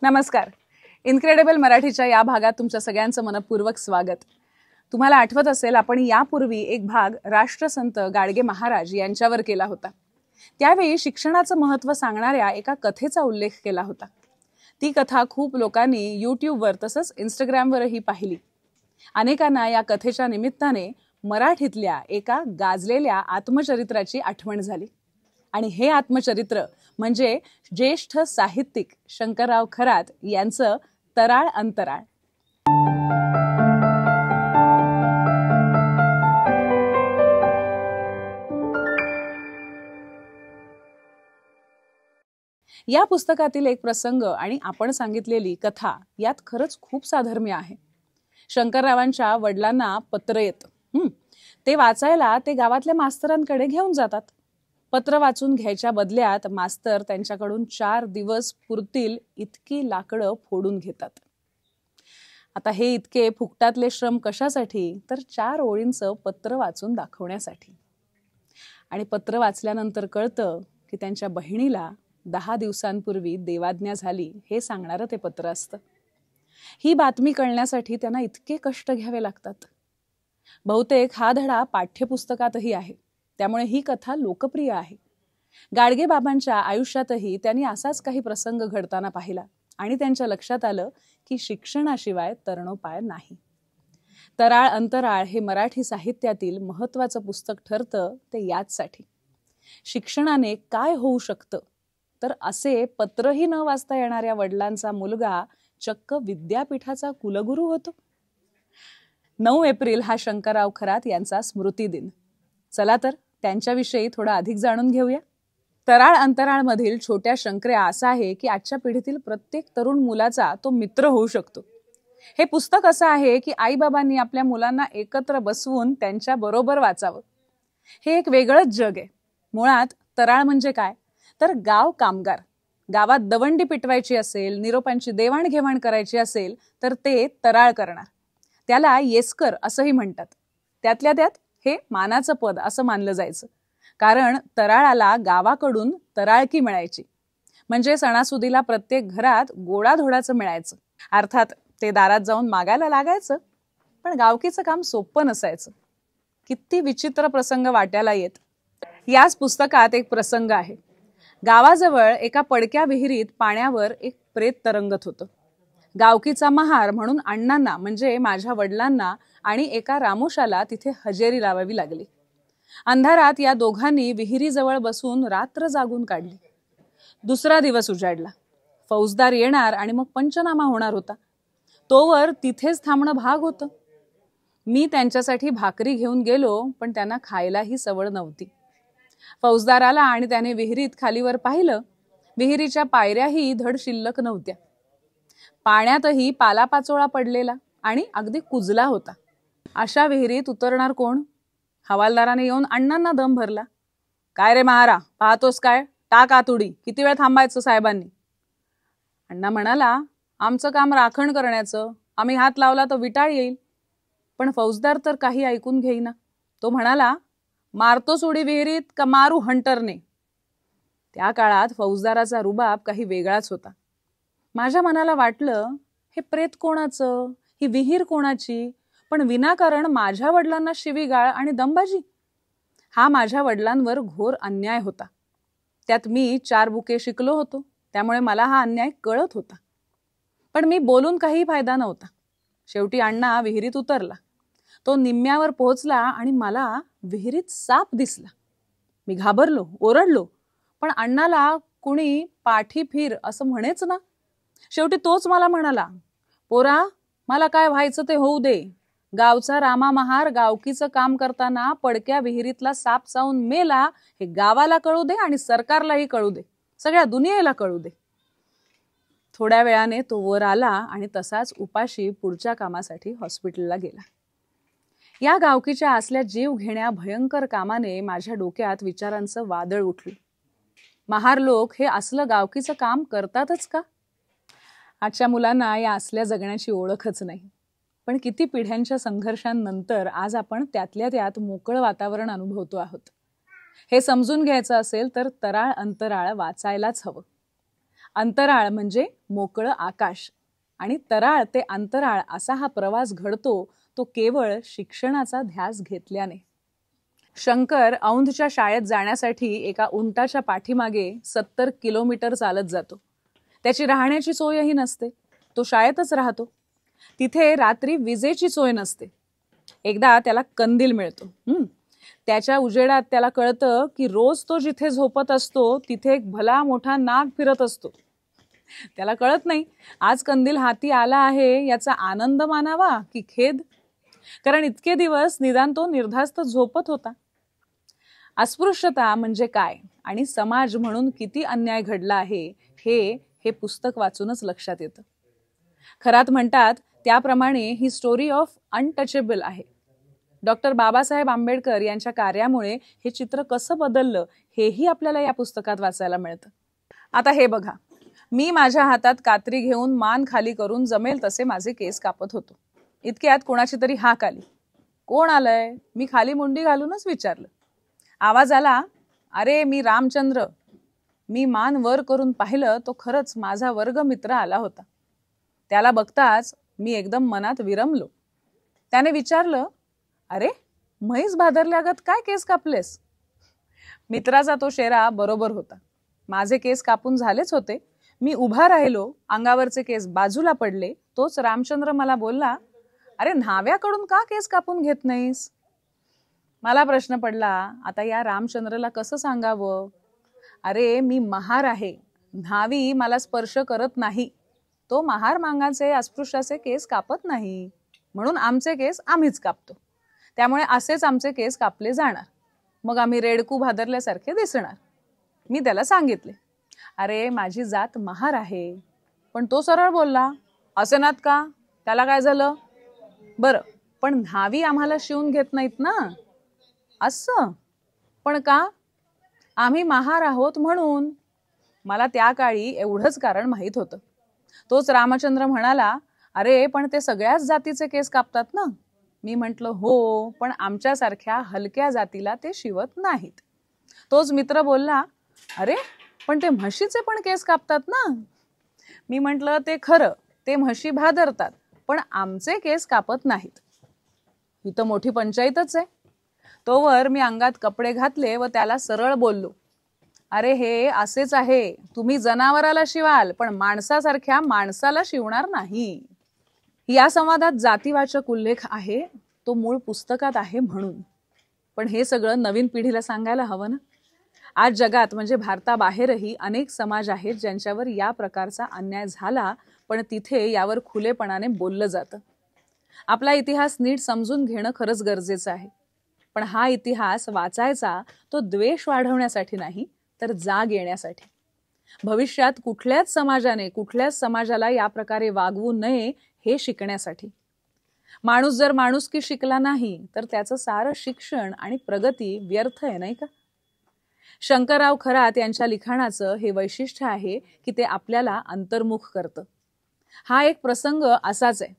नमस्कार. इनक्रेडिबल मराठीच्या या भागात तुमच्या सगळ्यांचं मनपूर्वक स्वागत. तुम्हाला आठवत असेल आपण यापूर्वी एक भाग राष्ट्रसंत गाडगे महाराज यांच्यावर केला होता. त्यावेळी शिक्षणाचं महत्त्व सांगणाऱ्या एका कथेचा उल्लेख केला होता. ती कथा खूप लोकांनी यूट्यूबवर तसंच इंस्टाग्रामवरही पाहिली. अनेकांना या कथेच्या निमित्ताने मराठीतल्या एका गाजलेल्या आत्मचरित्राची आठवण झाली. आणि हे आत्मचरित्र म्हणजे ज्येष्ठ साहित्यिक शंकरराव खरात यांचं तराळ अंतराळ. या पुस्तकातील एक प्रसंग आणि आपण सांगितलेली कथा यात खरंच खूप साधर्म्य आहे. शंकररावांच्या वडिलांना पत्र येतं. ते वाचायला ते गावातल्या मास्तरांकडे घेऊन जातात. पत्र वाचून घ्यायच्या बदल्यात मास्तर त्यांच्याकडून 4 दिवस पुरतील इतकी लाकडं फोडून घेतात. आता हे इतके फुकटातले श्रम कशासाठी, तर 4 ओळींचं पत्र वाचून दाखवण्यासाठी. आणि पत्र वाचल्यानंतर कळतं की त्यांच्या बहिणीला 10 दिवसांपूर्वी देवाज्ञा झाली हे सांगणारं ते पत्र असतं. ही बातमी कळण्यासाठी त्यांना इतके कष्ट घ्यावे लागतात. बहुतेक हा धडा पाठ्यपुस्तकातही आहे, त्यामुळे ही कथा लोकप्रिय आहे. गाडगे बाबांच्या आयुष्यातही त्यांनी असाच काही प्रसंग घडताना पाहिला आणि त्यांच्या लक्षात आलं की शिक्षणाशिवाय तरणोपाय नाही. तराळ अंतराळ हे मराठी साहित्यातील महत्त्वाचं पुस्तक ठरतं ते याचसाठी. शिक्षणाने काय होऊ शकतं, तर असे पत्रही न वाचता येणाऱ्या वडिलांचा मुलगा चक्क विद्यापीठाचा कुलगुरू होतो. 9 एप्रिल हा शंकरराव खरात यांचा स्मृती दिन. चला तर त्यांच्याविषयी थोडं अधिक जाणून घेऊया. तराळ अंतराळमधील छोट्या शंकर्या असा आहे की आजच्या पिढीतील प्रत्येक तरुण मुलाचा तो मित्र होऊ शकतो. हे पुस्तक असं आहे की आईबाबांनी आपल्या मुलांना एकत्र बसवून त्यांच्या बरोबर वाचावं. हे एक वेगळंच जग आहे. मुळात तराळ म्हणजे काय, तर गाव कामगार. गावात दवंडी पिटवायची असेल, निरोपांची देवाणघेवाण करायची असेल तर ते तराळ करणार. त्याला येसकर असंही म्हणतात. त्यातल्या त्यात हे मानाचं पद असं मानलं जायचं, कारण तराळाला गावाकडून तराळकी मिळायची. म्हणजे सणासुदीला प्रत्येक घरात गोडाधोडाचं मिळायचं. अर्थात ते दारात जाऊन मागायला लागायचं, पण गावकीचं काम सोपं नसायचं. किती विचित्र प्रसंग वाट्याला येत. याच पुस्तकात एक प्रसंग आहे. गावाजवळ एका पडक्या विहिरीत पाण्यावर एक प्रेत तरंगत होतं. गावकीचा महार म्हणून अण्णांना म्हणजे माझ्या वडिलांना आणि एका रामोशाला तिथे हजेरी लावावी लागली. अंधारात या दोघांनी विहिरीजवळ बसून रात्र जागून काढली. दुसरा दिवस उजाडला. फौजदार येणार आणि मग पंचनामा होणार होता. तोवर तिथेच थांबणं भाग होतं. मी त्यांच्यासाठी भाकरी घेऊन गेलो, पण त्यांना खायलाही सवड नव्हती. फौजदार आला आणि त्याने विहिरीत खालीवर पाहिलं. विहिरीच्या पायऱ्याही धड शिल्लक नव्हत्या. पाण्यातही पालापाचोळा पडलेला आणि अगदी कुजला होता. अशा विहिरीत उतरणार कोण? हवालदाराने येऊन अण्णांना दम भरला. काय रे महारा, पाहतोस काय? टाक आतुडी. किती वेळ थांबायचं साहेबांनी? अण्णा म्हणाला, आमचं काम राखण करण्याचं. आम्ही हात लावला तर विटाळ येईल. पण फौजदार तर काही ऐकून घेईना. तो म्हणाला, मारतोस उडी विहिरीत का मारू हंटरने? त्या काळात फौजदाराचा रुबाब काही वेगळाच होता. माझ्या मनाला वाटलं, हे प्रेत कोणाचं, ही विहीर कोणाची, पण विनाकारण माझ्या वडिलांना शिवीगाळ आणि दमबाजी. हा माझ्या वडिलांवर घोर अन्याय होता. त्यात मी 4 बुके शिकलो होतो, त्यामुळे मला हा अन्याय कळत होता. पण मी बोलून काही फायदा नव्हता. शेवटी अण्णा विहिरीत उतरला. तो निम्म्यावर पोहोचला आणि मला विहिरीत साप दिसला. मी घाबरलो, ओरडलो, पण अण्णाला कुणी पाठी फिर असं म्हणेच ना. शेवटी तोच मला म्हणाला, पोरा, मला काय व्हायचं ते होऊ दे. गावचा रामा महार गावकीचं काम करताना पडक्या विहिरीतला साप चावून मेला हे गावाला कळू दे आणि सरकारलाही कळू दे, सगळ्या दुनियेला कळू दे. थोड्या वेळाने तो वर आला आणि तसाच उपाशी पुढच्या कामासाठी हॉस्पिटलला गेला. या गावकीच्या असल्या जीव घेण्या भयंकर कामाने माझ्या डोक्यात विचारांचं वादळ उठलं. महार लोक हे असलं गावकीचं काम करतातच का? आजच्या मुलांना या असल्या जगण्याची ओळखच नाही. पण किती पिढ्यांच्या संघर्षांनंतर आज आपण त्यातल्या त्यात मोकळं वातावरण अनुभवतो आहोत. हे समजून घ्यायचं असेल तर तराळ अंतराळ वाचायलाच हवं. अंतराळ म्हणजे मोकळं आकाश आणि तराळ ते अंतराळ असा हा प्रवास घडतो तो केवळ शिक्षणाचा ध्यास घेतल्याने. शंकर औंधच्या शाळेत जाण्यासाठी एका उंटाच्या पाठीमागे 70 किलोमीटर चालत जातो. त्याची राहण्याची सोयही नसते. तो शाळेतच राहतो. तिथे रात्री विजेची सोय नसते. एकदा त्याला कंदील मिळतो. त्याच्या उजेडात त्याला कळतं की रोज तो जिथे झोपत असतो तिथे एक भला मोठा नाग फिरत असतो. त्याला कळत नाही आज कंदील हाती आला आहे याचा आनंद मानावा की खेद, कारण इतके दिवस निदान तो निर्धास्त झोपत होता. अस्पृश्यता म्हणजे काय आणि समाज म्हणून किती अन्याय घडला आहे हे पुस्तक वाचूनच लक्षात येतं. खरात म्हणतात त्याप्रमाणे ही स्टोरी ऑफ अनटचेबल आहे. डॉक्टर बाबासाहेब आंबेडकर यांच्या कार्यामुळे हे चित्र कसं बदललं हेही आपल्याला या पुस्तकात वाचायला मिळतं. आता हे बघा, मी माझ्या हातात कात्री घेऊन मान खाली करून जमेल तसे माझे केस कापत होतो. इतक्यात कोणाची तरी हाक आली. कोण आलंय? मी खाली मुंडी घालूनच विचारलं. आवाज आला, अरे मी रामचंद्र. मी मान वर करून पाहिलं तो खरंच माझा वर्गमित्र आला होता. त्याला बघताच मी एकदम मनात विरमलो. त्याने विचारलं, अरे म्हैस भादरल्यागत काय केस कापलेस? मित्राचा तो शेरा बरोबर होता. माझे केस कापून झालेच होते. मी उभा राहिलो, अंगावरचे केस बाजूला पडले. तोच रामचंद्र मला बोलला, अरे न्हाव्याकडून का केस कापून घेत नाहीस? मला प्रश्न पडला, आता या रामचंद्रला कसं सांगावं? अरे मी महार आहे, न्हावी मला स्पर्श करत नाही. तो महार मांगाचे अस्पृश्याचे केस कापत नाही, म्हणून आमचे केस आम्हीच कापतो. त्यामुळे असेच आमचे केस कापले जाणार. मग आम्ही रेडकू भादरल्यासारखे दिसणार. मी त्याला सांगितले, अरे माझी जात महार आहे. पण तो सरळ बोलला, असे नात का? त्याला काय झालं? बरं, पण न्हावी आम्हाला शिवून घेत नाहीत ना? असं पण का? आम्ही महार आहोत म्हणून. मला त्या काळी एवढंच कारण माहीत होतं. तोच रामचंद्र म्हणाला, अरे पण ते सगळ्याच जातीचे केस कापतात ना? मी म्हटलं हो, पण आमच्यासारख्या हलक्या जातीला ते शिवत नाहीत. तोच मित्र बोलला, अरे पण ते म्हशीचे पण केस कापतात ना? मी म्हटलं ते खरं, ते म्हशी भादरतात, पण आमचे केस कापत नाहीत. ही तर मोठी पंचायतच आहे. तोवर मी अंगात कपडे घातले व त्याला सरळ बोललो, अरे हे असेच आहे, तुम्ही जनावराला शिवाल पण माणसासारख्या माणसाला शिवणार नाही. या संवादात जातीवाचक उल्लेख आहे, तो मूळ पुस्तकात आहे म्हणून. पण हे सगळं नवीन पिढीला सांगायला हवं ना. आज जगात म्हणजे भारताबाहेरही अनेक समाज आहेत ज्यांच्यावर या प्रकारचा अन्याय झाला, पण तिथे यावर खुलेपणाने बोललं जातं. आपला इतिहास नीट समजून घेणं खरंच गरजेचं आहे. पण हा इतिहास वाचायचा तो द्वेष वाढवण्यासाठी नाही, तर जाग येण्यासाठी. भविष्यात कुठल्याच समाजाने कुठल्याच समाजाला या प्रकारे वागवू नये हे शिकण्यासाठी. माणूस जर माणुसकी शिकला नाही तर त्याचं सारं शिक्षण आणि प्रगती व्यर्थ आहे, नाही का? शंकरराव खरात यांच्या लिखाणाचं हे वैशिष्ट्य आहे की ते आपल्याला अंतर्मुख करतं. हा एक प्रसंग असाच आहे.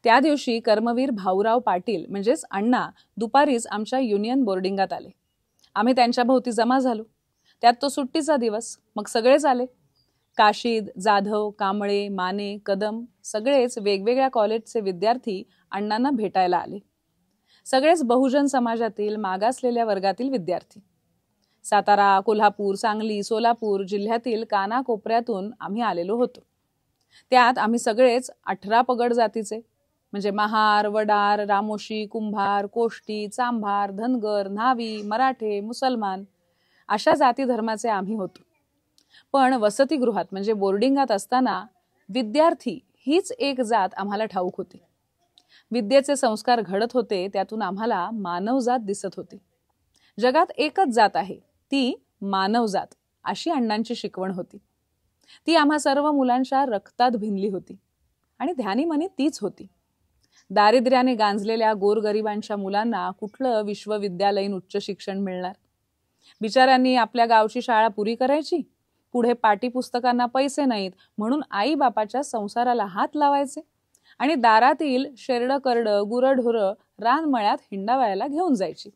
त्या दिवशी कर्मवीर भाऊराव पाटील म्हणजेच अण्णा दुपारीच आमच्या युनियन बोर्डिंगात आले. आम्ही त्यांच्या भोवती जमा झालो. त्यात तो सुट्टीचा दिवस. मग सगळेच आले. काशीद, जाधव, कांबळे, माने, कदम सगळेच वेगवेगळ्या कॉलेजचे विद्यार्थी अण्णांना भेटायला आले. सगळेच बहुजन समाजातील मागासलेल्या वर्गातील विद्यार्थी. सातारा, कोल्हापूर, सांगली, सोलापूर जिल्ह्यातील कानाकोपऱ्यातून आम्ही आलेलो होतो. त्यात आम्ही सगळेच 18 पगड जातीचे म्हणजे महार, वडार, रामोशी, कुंभार, कोष्टी, चांभार, धनगर, न्हावी, मराठे, मुसलमान अशा जाती धर्माचे आम्ही होतो. पण वसतिगृहात म्हणजे बोर्डिंगात असताना विद्यार्थी हीच एक जात आम्हाला ठाऊक होती. विद्येचे संस्कार घडत होते, त्यातून आम्हाला मानवजात दिसत होती. जगात एकच जात आहे, ती मानवजात, अशी अण्णांची शिकवण होती. ती आम्हा सर्व मुलांच्या रक्तात भिनली होती आणि ध्यानीमनी तीच होती. दारिद्र्याने गांजलेल्या गोरगरिबांच्या मुलांना कुठलं विश्वविद्यालयीन उच्च शिक्षण मिळणार? बिचाऱ्यांनी आपल्या गावची शाळा पुरी करायची, पुढे पाठ्यपुस्तकांना पैसे नाहीत म्हणून आई बापाच्या संसाराला हात लावायचे आणि दारातील शेरडं करडं गुरंढोरं रानमळ्यात हिंडावायला घेऊन जायची.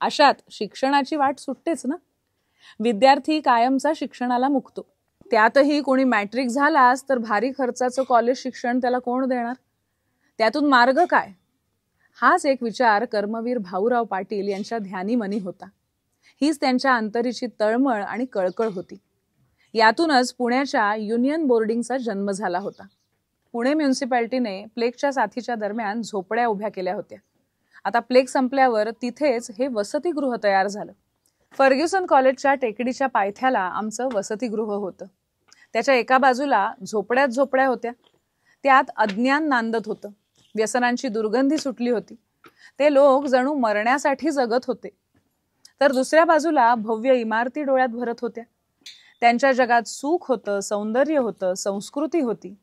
अशात शिक्षणाची वाट सुटतेच ना. विद्यार्थी कायमचा शिक्षणाला मुकतो. त्यातही कोणी मॅट्रिक झालास तर भारी खर्चाचं कॉलेज शिक्षण त्याला कोण देणार? त्यातून मार्ग काय? हाच एक विचार कर्मवीर भाऊराव पाटील यांच्या ध्यानीमनी होता. हीच त्यांच्या अंतरीची तळमळ आणि कळकळ होती. यातूनच पुण्याच्या युनियन बोर्डिंगचा जन्म झाला होता. पुणे म्युन्सिपॅलिटीने प्लेगच्या साथीच्या दरम्यान झोपड्या उभ्या केल्या होत्या. आता प्लेग संपल्यावर तिथेच हे वसतिगृह तयार झालं. फर्ग्युसन कॉलेजच्या टेकडीच्या पायथ्याला आमचं वसतिगृह होतं. त्याच्या एका बाजूला झोपड्यात झोपड्या होत्या. त्यात अज्ञान नांदत होतं. व्यसनांची दुर्गंधी सुटली होती. ते लोक जणू मरण्यासाठी जगत होते. तर दुसऱ्या बाजूला भव्य इमारती डोळ्यात भरत होत्या. त्यांच्या जगात सुख होतं, सौंदर्य होतं, संस्कृती होती.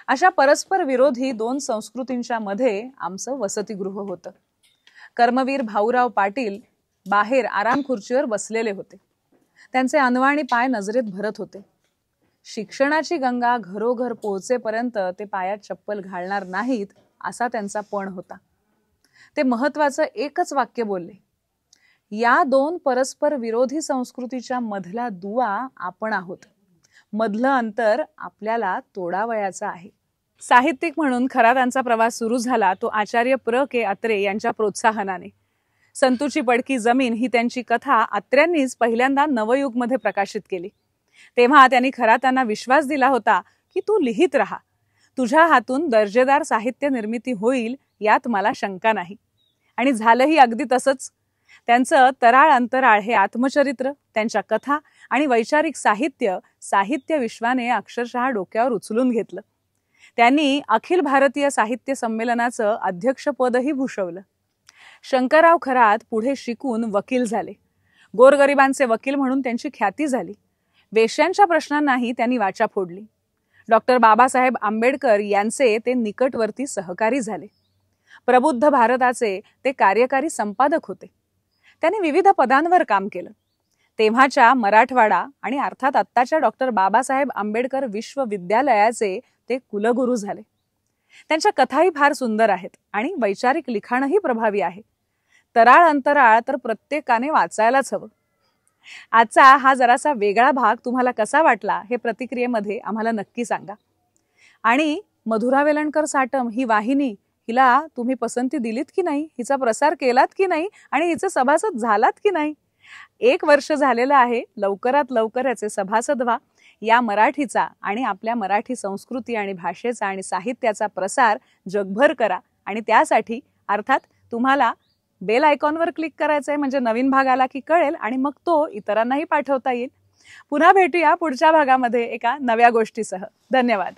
अशा परस्पर विरोधी दोन संस्कृतींच्या मध्ये आमचं वसतिगृह होतं. कर्मवीर भाऊराव पाटील बाहेर आराम खुर्चीवर बसलेले होते. त्यांचे अनवाणी पाय नजरेत भरत होते. शिक्षणाची गंगा घरोघर पोहोचेपर्यंत ते पायात चप्पल घालणार नाहीत असा त्यांचा पण होता. ते महत्वाचं एकच वाक्य बोलले, या दोन परस्पर विरोधी संस्कृतीच्या मधला दुवा आपण आहोत. मधलं अंतर आपल्याला तोडावयाचं आहे. साहित्यिक म्हणून खरा त्यांचा प्रवास सुरू झाला तो आचार्य प्र के अत्रे यांच्या प्रोत्साहनाने. संतूची पडकी जमीन ही त्यांची कथा अत्र्यांनीच पहिल्यांदा नवयुगमध्ये प्रकाशित केली. तेव्हा त्यांनी खरा त्यांना विश्वास दिला होता की तू लिहित राहा, तुझ्या हातून दर्जेदार साहित्य निर्मिती होईल यात मला शंका नाही. आणि झालंही अगदी तसंच. त्यांचं तराळ अंतराळ हे आत्मचरित्र, त्यांच्या कथा आणि वैचारिक साहित्य विश्वाने अक्षरशः डोक्यावर उचलून घेतलं. त्यांनी अखिल भारतीय साहित्य संमेलनाचं अध्यक्षपदही भूषवलं. शंकरराव खरात पुढे शिकून वकील झाले. गोरगरिबांचे वकील म्हणून त्यांची ख्याती झाली. वेश्यांच्या प्रश्नांनाही त्यांनी वाचा फोडली. डॉक्टर बाबासाहेब आंबेडकर यांचे ते निकटवर्ती सहकारी झाले. प्रबुद्ध भारताचे ते कार्यकारी संपादक होते. त्यांनी विविध पदांवर काम केलं. तेव्हाच्या मराठवाडा आणि अर्थात आत्ताच्या डॉक्टर बाबासाहेब आंबेडकर विश्वविद्यालयाचे ते कुलगुरू झाले. त्यांच्या कथाही फार सुंदर आहेत आणि वैचारिक लिखाणही प्रभावी आहे. तराळ अंतराळ तर प्रत्येकाने वाचायलाच हवं. आजचा हा जरासा वेगळा भाग तुम्हाला कसा वाटला हे प्रतिक्रियेमध्ये आम्हाला नक्की सांगा. आणि मधुरा वेलणकर साटम ही वाहिनी, हिला तुम्ही पसंती दिलीत की नाही, हिचा प्रसार केलात की नाही आणि हिचे सभासद झालात की नाही? 1 वर्ष झालेलं आहे. लवकरात लवकर याचे सभासद व्हा. या मराठीचा आणि आपल्या मराठी संस्कृती आणि भाषेचा आणि साहित्याचा प्रसार जगभर करा. आणि त्यासाठी अर्थात तुम्हाला बेल आयकॉनवर क्लिक करायचं आहे, म्हणजे नवीन भाग आला की कळेल आणि मग तो इतरांनाही पाठवता येईल. पुन्हा भेटूया पुढच्या भागामध्ये एका नव्या गोष्टीसह. धन्यवाद.